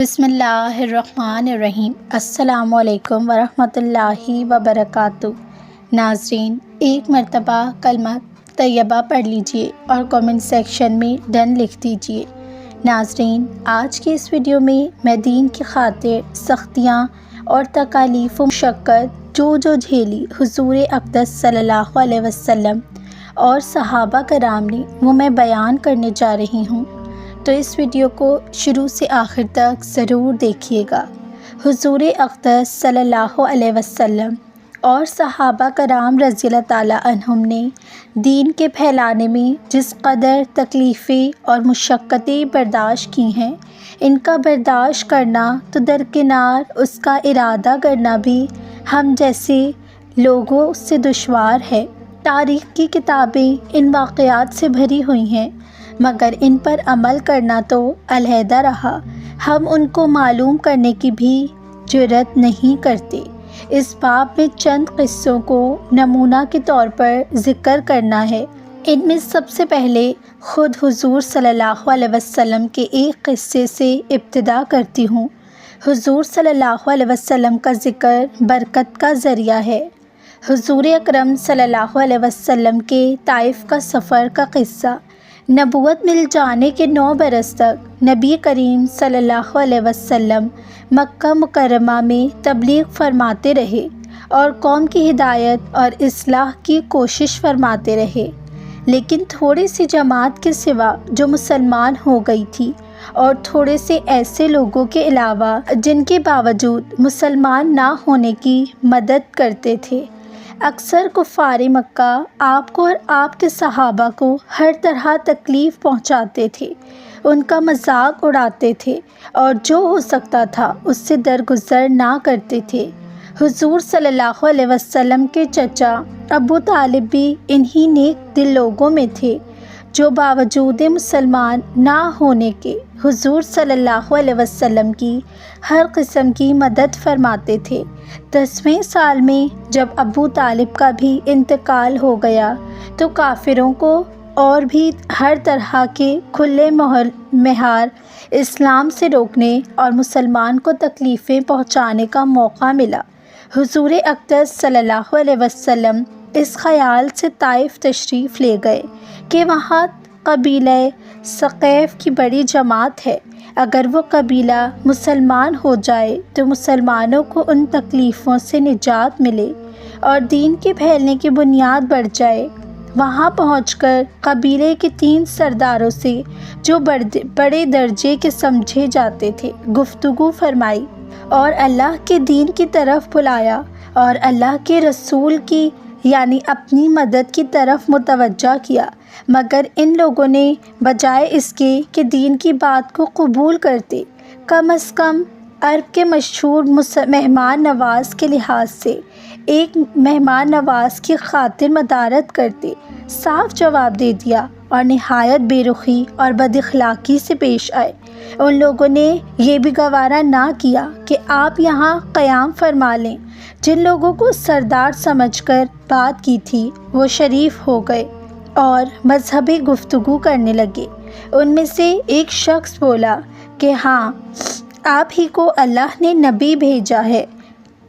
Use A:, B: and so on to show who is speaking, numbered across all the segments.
A: بسم اللہ الرحمن الرحیم۔ السلام علیکم ورحمۃ اللہ وبرکاتہ۔ ناظرین، ایک مرتبہ کلمہ طیبہ پڑھ لیجئے اور کومنٹ سیکشن میں ڈن لکھ دیجئے۔ ناظرین، آج کی اس ویڈیو میں میں دین کی خاطر سختیاں اور تکالیف و مشقت جو جھیلی حضور اقدس صلی اللہ علیہ وسلم اور صحابہ کرام نے وہ میں بیان کرنے جا رہی ہوں، تو اس ویڈیو کو شروع سے آخر تک ضرور دیکھیے گا۔ حضور اقدس صلی اللہ علیہ وسلم اور صحابہ کرام رضی اللہ تعالیٰ عنہم نے دین کے پھیلانے میں جس قدر تکلیفیں اور مشقتیں برداشت کی ہیں، ان کا برداشت کرنا تو درکنار اس کا ارادہ کرنا بھی ہم جیسے لوگوں سے دشوار ہے۔ تاریخ کی کتابیں ان واقعات سے بھری ہوئی ہیں، مگر ان پر عمل کرنا تو علیحدہ رہا، ہم ان کو معلوم کرنے کی بھی جرات نہیں کرتے۔ اس باب میں چند قصوں کو نمونہ کے طور پر ذکر کرنا ہے۔ ان میں سب سے پہلے خود حضور صلی اللہ علیہ وسلم کے ایک قصے سے ابتدا کرتی ہوں۔ حضور صلی اللہ علیہ وسلم کا ذکر برکت کا ذریعہ ہے۔ حضور اکرم صلی اللہ علیہ وسلم کے طائف کا سفر کا قصہ۔ نبوت مل جانے کے 9 برس تک نبی کریم صلی اللہ علیہ وسلم مکہ مکرمہ میں تبلیغ فرماتے رہے اور قوم کی ہدایت اور اصلاح کی کوشش فرماتے رہے، لیکن تھوڑی سی جماعت کے سوا جو مسلمان ہو گئی تھی اور تھوڑے سے ایسے لوگوں کے علاوہ جن کے باوجود مسلمان نہ ہونے کی مدد کرتے تھے، اکثر کفار مکہ آپ کو اور آپ کے صحابہ کو ہر طرح تکلیف پہنچاتے تھے، ان کا مذاق اڑاتے تھے اور جو ہو سکتا تھا اس سے درگزر نہ کرتے تھے۔ حضور صلی اللہ علیہ وسلم کے چچا ابو طالب بھی انہی نیک دل لوگوں میں تھے جو باوجود مسلمان نہ ہونے کے حضور صلی اللہ علیہ وسلم کی ہر قسم کی مدد فرماتے تھے۔ 10ویں سال میں جب ابو طالب کا بھی انتقال ہو گیا تو کافروں کو اور بھی ہر طرح کے کھلے مہار اسلام سے روکنے اور مسلمان کو تکلیفیں پہنچانے کا موقع ملا۔ حضور اقدس صلی اللہ علیہ وسلم اس خیال سے طائف تشریف لے گئے کہ وہاں قبیلہ ثقیف کی بڑی جماعت ہے، اگر وہ قبیلہ مسلمان ہو جائے تو مسلمانوں کو ان تکلیفوں سے نجات ملے اور دین کے پھیلنے کی بنیاد بڑھ جائے۔ وہاں پہنچ کر قبیلے کے 3 سرداروں سے جو بڑے درجے کے سمجھے جاتے تھے گفتگو فرمائی اور اللہ کے دین کی طرف بلایا اور اللہ کے رسول کی یعنی اپنی مدد کی طرف متوجہ کیا، مگر ان لوگوں نے بجائے اس کے کہ دین کی بات کو قبول کرتے، کم از کم عرب کے مشہور مہمان نواز کے لحاظ سے ایک مہمان نواز کی خاطر مدارت کرتے، صاف جواب دے دیا اور نہایت بے رخی اور بد اخلاقی سے پیش آئے۔ ان لوگوں نے یہ بھی گوارا نہ کیا کہ آپ یہاں قیام فرما لیں۔ جن لوگوں کو سردار سمجھ کر بات کی تھی وہ شریف ہو گئے اور مذہبی گفتگو کرنے لگے۔ ان میں سے ایک شخص بولا کہ ہاں، آپ ہی کو اللہ نے نبی بھیجا ہے۔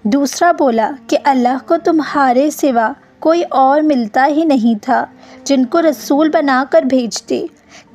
A: دوسرا بولا کہ اللہ کو تمہارے سوا کوئی اور ملتا ہی نہیں تھا جن کو رسول بنا کر بھیجتے۔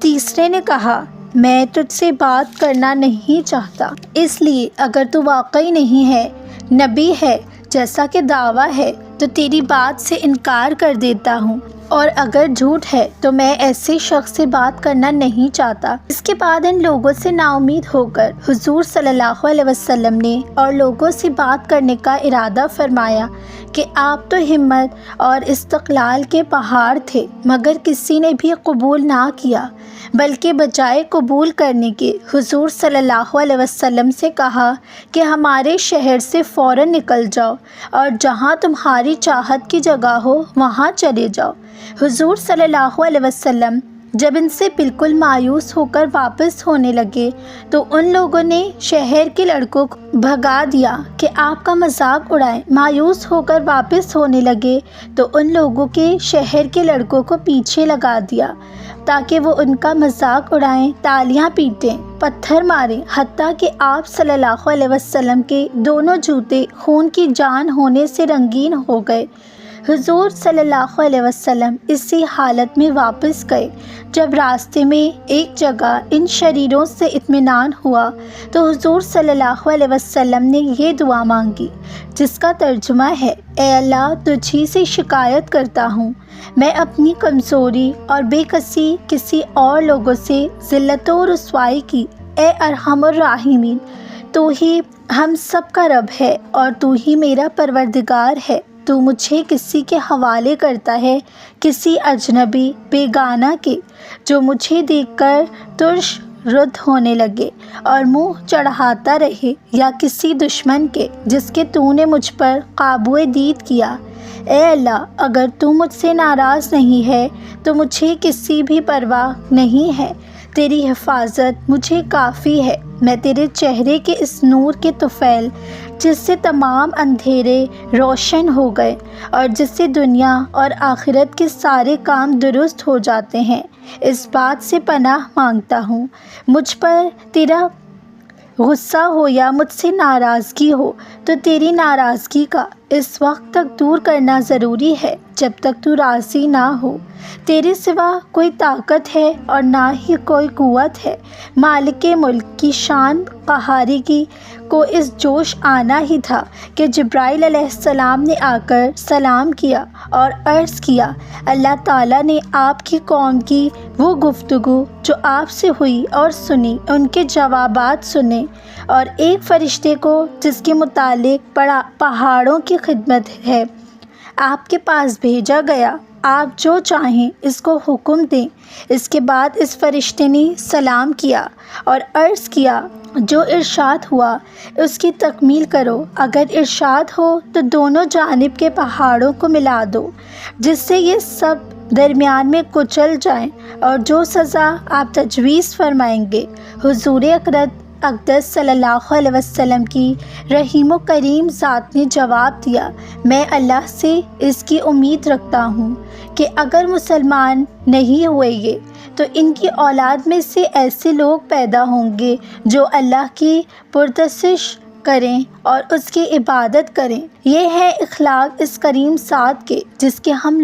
A: تیسرے نے کہا، میں تجھ سے بات کرنا نہیں چاہتا، اس لیے اگر تو واقعی نہیں ہے، نبی ہے جیسا کہ دعویٰ ہے، تو تیری بات سے انکار کر دیتا ہوں، اور اگر جھوٹ ہے تو میں ایسے شخص سے بات کرنا نہیں چاہتا۔ اس کے بعد ان لوگوں سے نا امید ہو کر حضور صلی اللہ علیہ وسلم نے اور لوگوں سے بات کرنے کا ارادہ فرمایا کہ آپ تو ہمت اور استقلال کے پہاڑ تھے، مگر کسی نے بھی قبول نہ کیا، بلکہ بجائے قبول کرنے کے حضور صلی اللہ علیہ وسلم سے کہا کہ ہمارے شہر سے فوراً نکل جاؤ اور جہاں تمہاری چاہت کی جگہ ہو وہاں چلے جاؤ۔ حضور صلی اللہ علیہ وسلم جب ان سے بالکل مایوس ہو کر واپس ہونے لگے تو ان لوگوں نے شہر کے لڑکوں کو بھگا دیا کہ آپ کا مذاق اڑائیں۔ مایوس ہو کر واپس ہونے لگے تو ان لوگوں کے شہر کے لڑکوں کو پیچھے لگا دیا تاکہ وہ ان کا مذاق اڑائیں، تالیاں پیٹیں، پتھر ماریں، حتیٰ کہ آپ صلی اللہ علیہ وسلم کے دونوں جوتے خون کی جان ہونے سے رنگین ہو گئے۔ حضور صلی اللہ علیہ وسلم اسی حالت میں واپس گئے۔ جب راستے میں ایک جگہ ان شریروں سے اطمینان ہوا تو حضور صلی اللہ علیہ وسلم نے یہ دعا مانگی، جس کا ترجمہ ہے: اے اللہ، تجھی سے شکایت کرتا ہوں، میں اپنی کمزوری اور بے کسی کسی اور لوگوں سے ذلت و رسوائی کی۔ اے ارحم الراحمین، تو ہی ہم سب کا رب ہے اور تو ہی میرا پروردگار ہے۔ تو مجھے کسی کے حوالے کرتا ہے، کسی اجنبی بیگانہ کے، جو مجھے دیکھ کر ترش رد ہونے لگے اور منہ چڑھاتا رہے، یا کسی دشمن کے جس کے تو نے مجھ پر قابو دید کیا۔ اے اللہ، اگر تو مجھ سے ناراض نہیں ہے تو مجھے کسی بھی پرواہ نہیں ہے، تیری حفاظت مجھے کافی ہے۔ میں تیرے چہرے کے اس نور کے طفیل، جس سے تمام اندھیرے روشن ہو گئے اور جس سے دنیا اور آخرت کے سارے کام درست ہو جاتے ہیں، اس بات سے پناہ مانگتا ہوں، مجھ پر تیرا غصہ ہو یا مجھ سے ناراضگی ہو تو تیری ناراضگی کا اس وقت تک دور کرنا ضروری ہے جب تک تو راضی نہ ہو۔ تیرے سوا کوئی طاقت ہے اور نہ ہی کوئی قوت ہے۔ مالک ملک کی شان قہاری کو اس جوش آنا ہی تھا کہ جبرائیل علیہ السلام نے آ کر سلام کیا اور عرض کیا: اللہ تعالیٰ نے آپ کی قوم کی وہ گفتگو جو آپ سے ہوئی اور سنی، ان کے جوابات سنے، اور ایک فرشتے کو جس کے متعلق پہاڑوں کی خدمت ہے آپ کے پاس بھیجا گیا۔ آپ جو چاہیں اس کو حکم دیں۔ اس کے بعد اس فرشتے نے سلام کیا اور عرض کیا: جو ارشاد ہوا اس کی تکمیل کرو۔ اگر ارشاد ہو تو دونوں جانب کے پہاڑوں کو ملا دو، جس سے یہ سب درمیان میں کچل جائیں، اور جو سزا آپ تجویز فرمائیں گے۔ حضور اقدس صلی اللہ علیہ وسلم کی رحیم و کریم ذات نے جواب دیا: میں اللہ سے اس کی امید رکھتا ہوں کہ اگر مسلمان نہیں ہوئے یہ تو ان کی اولاد میں سے ایسے لوگ پیدا ہوں گے جو اللہ کی پرستش کریں اور اس کی عبادت کریں۔ یہ ہے اخلاق اس کریم ذات کے، جس کے ہم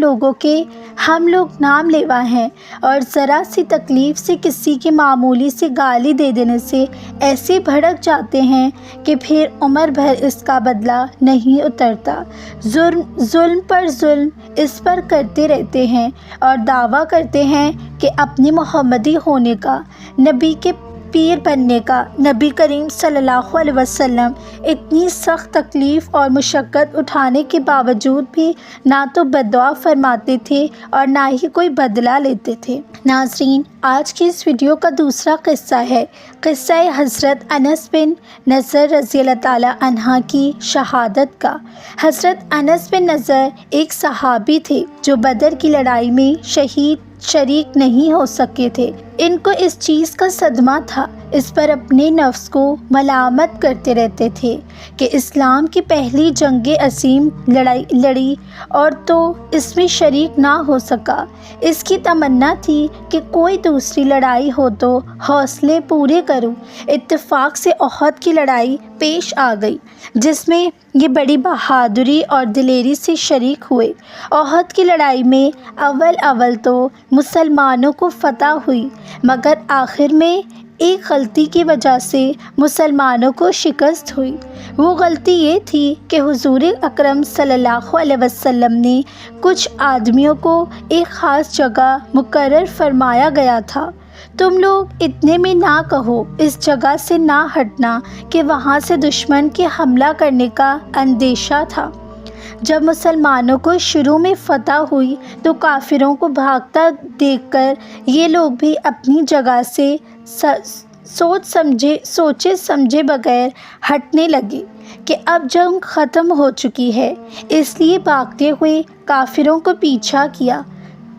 A: لوگ نام لیوا ہیں، اور ذرا سی تکلیف سے کسی کی معمولی سی گالی دے دینے سے ایسے بھڑک جاتے ہیں کہ پھر عمر بھر اس کا بدلہ نہیں اترتا۔ ظلم پر ظلم اس پر کرتے رہتے ہیں اور دعویٰ کرتے ہیں کہ اپنے محمدی ہونے کا، نبی کے پیر بننے کا۔ نبی کریم صلی اللہ علیہ وسلم اتنی سخت تکلیف اور مشقت اٹھانے کے باوجود بھی نہ تو بددعا فرماتے تھے اور نہ ہی کوئی بدلہ لیتے تھے۔ ناظرین، آج کی اس ویڈیو کا دوسرا قصہ ہے قصہ حضرت انس بن نضر رضی اللہ تعالیٰ عنہ کی شہادت کا۔ حضرت انس بن نضر ایک صحابی تھے جو بدر کی لڑائی میں شریک نہیں ہو سکے تھے۔ ان کو اس چیز کا صدمہ تھا، اس پر اپنے نفس کو ملامت کرتے رہتے تھے کہ اسلام کی پہلی جنگ عظیم لڑی اور تو اس میں شریک نہ ہو سکا۔ اس کی تمنا تھی کہ کوئی دوسری لڑائی ہو تو حوصلے پورے کروں۔ اتفاق سے احد کی لڑائی پیش آ گئی، جس میں یہ بڑی بہادری اور دلیری سے شریک ہوئے۔ احد کی لڑائی میں اول تو مسلمانوں کو فتح ہوئی، مگر آخر میں ایک غلطی کی وجہ سے مسلمانوں کو شکست ہوئی۔ وہ غلطی یہ تھی کہ حضور اکرم صلی اللہ علیہ وسلم نے کچھ آدمیوں کو ایک خاص جگہ مقرر فرمایا گیا تھا: تم لوگ اتنے میں نہ کہو، اس جگہ سے نہ ہٹنا، کہ وہاں سے دشمن کے حملہ کرنے کا اندیشہ تھا۔ جب مسلمانوں کو شروع میں فتح ہوئی تو کافروں کو بھاگتا دیکھ کر یہ لوگ بھی اپنی جگہ سے سوچے سمجھے بغیر ہٹنے لگے کہ اب جنگ ختم ہو چکی ہے، اس لیے بھاگتے ہوئے کافروں کو پیچھا کیا۔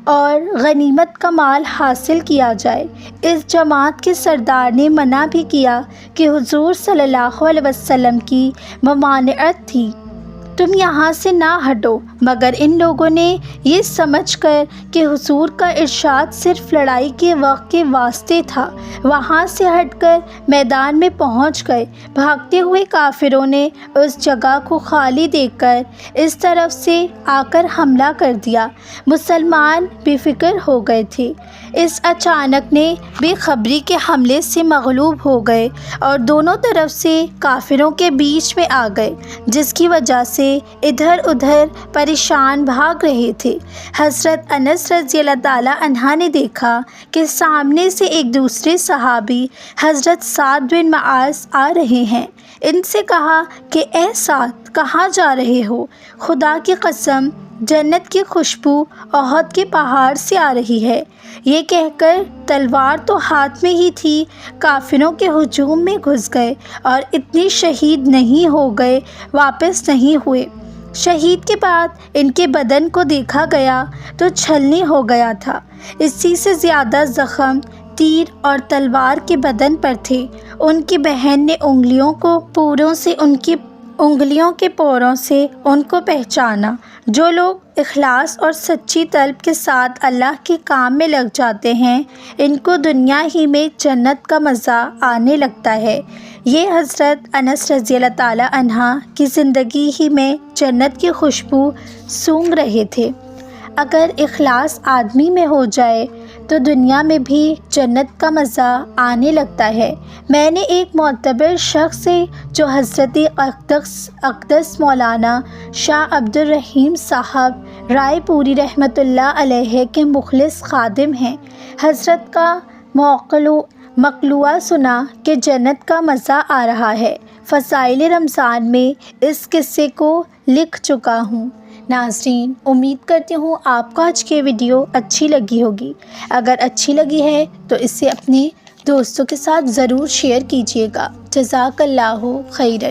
A: اور غنیمت کا مال حاصل کیا جائے۔ اس جماعت کے سردار نے منع بھی کیا کہ حضور صلی اللہ علیہ وسلم کی ممانعت تھی، تم یہاں سے نہ ہٹو، مگر ان لوگوں نے یہ سمجھ کر کہ حضور کا ارشاد صرف لڑائی کے وقت کے واسطے تھا، وہاں سے ہٹ کر میدان میں پہنچ گئے۔ بھاگتے ہوئے کافروں نے اس جگہ کو خالی دیکھ کر اس طرف سے آ کر حملہ کر دیا۔ مسلمان بے فکر ہو گئے تھے، اس اچانک نے بے خبری کے حملے سے مغلوب ہو گئے اور دونوں طرف سے کافروں کے بیچ میں آ گئے، جس کی وجہ سے ادھر ادھر پریشان بھاگ رہے تھے۔ حضرت انس رضی اللہ تعالیٰ عنہ نے دیکھا کہ سامنے سے ایک دوسرے صحابی حضرت سعد بن معاذ آ رہے ہیں۔ ان سے کہا کہ اے سعد، کہاں جا رہے ہو؟ خدا کی قسم، جنت کی خوشبو احد کے پہاڑ سے آ رہی ہے۔ یہ کہہ کر تلوار تو ہاتھ میں ہی تھی، کافروں کے ہجوم میں گھس گئے اور اتنے شہید نہیں ہو گئے، واپس نہیں ہوئے۔ شہید کے بعد ان کے بدن کو دیکھا گیا تو چھلنی ہو گیا تھا، اسی سے زیادہ زخم تیر اور تلوار کے بدن پر تھے۔ ان کی بہن نے انگلیوں کے پوروں سے ان کو پہچانا۔ جو لوگ اخلاص اور سچی طلب کے ساتھ اللہ کے کام میں لگ جاتے ہیں، ان کو دنیا ہی میں جنت کا مزہ آنے لگتا ہے۔ یہ حضرت انس رضی اللہ تعالیٰ عنہ کی زندگی ہی میں جنت کی خوشبو سونگھ رہے تھے۔ اگر اخلاص آدمی میں ہو جائے تو دنیا میں بھی جنت کا مزہ آنے لگتا ہے۔ میں نے ایک معتبر شخص سے، جو حضرت اقدس مولانا شاہ عبد الرحیم صاحب رائے پوری رحمۃ اللہ علیہ کے مخلص خادم ہیں، حضرت کا مقلوعہ سنا کہ جنت کا مزہ آ رہا ہے۔ فضائل رمضان میں اس قصے کو لکھ چکا ہوں۔ ناظرین، امید کرتی ہوں آپ کو آج کی ویڈیو اچھی لگی ہوگی۔ اگر اچھی لگی ہے تو اسے اپنے دوستوں کے ساتھ ضرور شیئر کیجیے گا۔ جزاک اللہ خیرا۔